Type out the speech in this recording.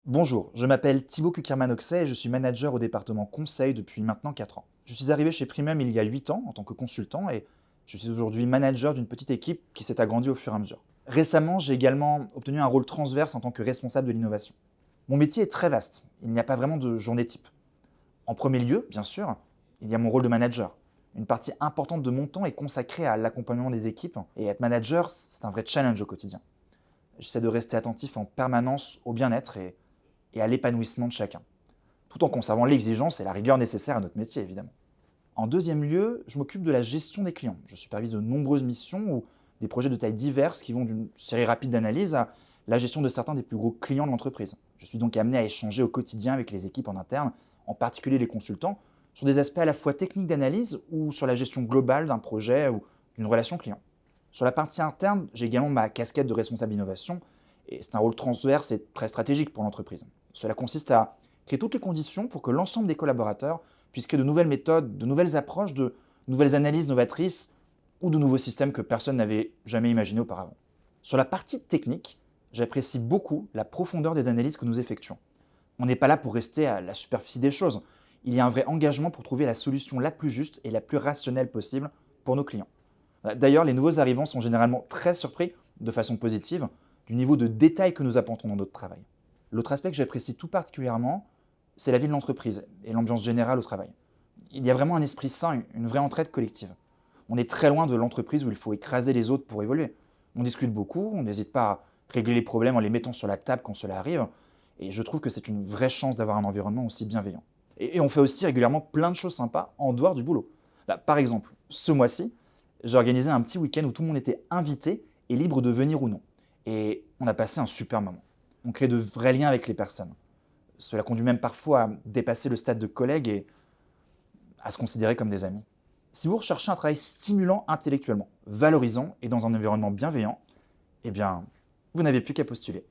Bonjour, je m'appelle Thibaut Kukerman-Oxay et je suis manager au département conseil depuis maintenant 4 ans. Je suis arrivé chez Primum il y a 8 ans en tant que consultant et je suis aujourd'hui manager d'une petite équipe qui s'est agrandie au fur et à mesure. Récemment, j'ai également obtenu un rôle transverse en tant que responsable de l'innovation. Mon métier est très vaste, il n'y a pas vraiment de journée type. En premier lieu, bien sûr, il y a mon rôle de manager. Une partie importante de mon temps est consacrée à l'accompagnement des équipes et être manager, c'est un vrai challenge au quotidien. J'essaie de rester attentif en permanence au bien-être et à l'épanouissement de chacun, tout en conservant l'exigence et la rigueur nécessaires à notre métier, évidemment. En deuxième lieu, je m'occupe de la gestion des clients. Je supervise de nombreuses missions ou des projets de taille diverses qui vont d'une série rapide d'analyse à la gestion de certains des plus gros clients de l'entreprise. Je suis donc amené à échanger au quotidien avec les équipes en interne, en particulier les consultants, sur des aspects à la fois techniques d'analyse ou sur la gestion globale d'un projet ou d'une relation client. Sur la partie interne, j'ai également ma casquette de responsable innovation et c'est un rôle transverse et très stratégique pour l'entreprise. Cela consiste à créer toutes les conditions pour que l'ensemble des collaborateurs puissent créer de nouvelles méthodes, de nouvelles approches, de nouvelles analyses novatrices ou de nouveaux systèmes que personne n'avait jamais imaginés auparavant. Sur la partie technique, j'apprécie beaucoup la profondeur des analyses que nous effectuons. On n'est pas là pour rester à la superficie des choses. Il y a un vrai engagement pour trouver la solution la plus juste et la plus rationnelle possible pour nos clients. D'ailleurs, les nouveaux arrivants sont généralement très surpris, de façon positive, du niveau de détail que nous apportons dans notre travail. L'autre aspect que j'apprécie tout particulièrement, c'est la vie de l'entreprise et l'ambiance générale au travail. Il y a vraiment un esprit sain, une vraie entraide collective. On est très loin de l'entreprise où il faut écraser les autres pour évoluer. On discute beaucoup, on n'hésite pas à régler les problèmes en les mettant sur la table quand cela arrive, et je trouve que c'est une vraie chance d'avoir un environnement aussi bienveillant. Et on fait aussi régulièrement plein de choses sympas en dehors du boulot. Par exemple, ce mois-ci, j'ai organisé un petit week-end où tout le monde était invité et libre de venir ou non. Et on a passé un super moment. On crée de vrais liens avec les personnes. Cela conduit même parfois à dépasser le stade de collègues et à se considérer comme des amis. Si vous recherchez un travail stimulant intellectuellement, valorisant et dans un environnement bienveillant, eh bien, vous n'avez plus qu'à postuler.